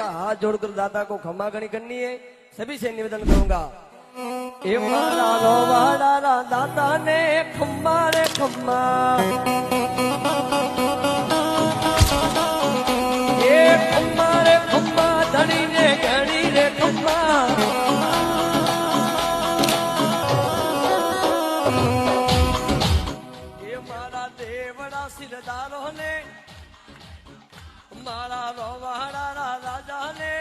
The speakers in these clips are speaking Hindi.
का हाथ जोड़कर दाता को क्षमा करनी है। सभी से निवेदन करूंगा। ए मारा रोवाड़ा दाता ने खम्मा रे खम्मा, ए खम्मा रे खम्मा, धनी ने घड़ी रे खम्मा। ए मारा देवड़ा सिरदारों ने, मारा रोवाड़ा राजा ने,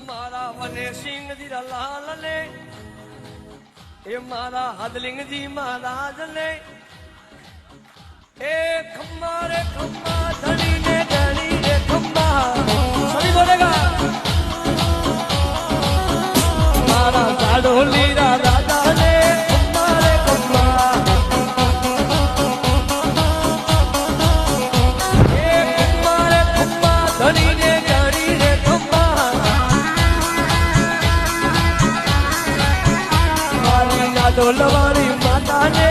मारा वने सिंह जी लाल ने, ए मारा हदलिंग जी महाराज ने, ए खम्मा रे खम्मा, धनी ने धनी रे खम्मा। सभी बोलेगा। मारा साडोली राजा ने, खम्मा रे खम्मा, ए खम्मा रे खम्मा, धनी ने धनी रे खम्मा। डोलवाड़ी माता ने,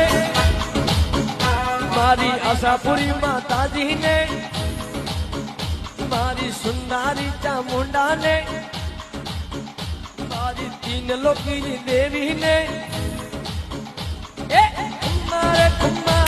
मारी आशापुरी माता जी ने, मारी सुंदरी चामुंडा ने, मारी तीन लोकी देवी ने, ए खम्मा रे खम्मा,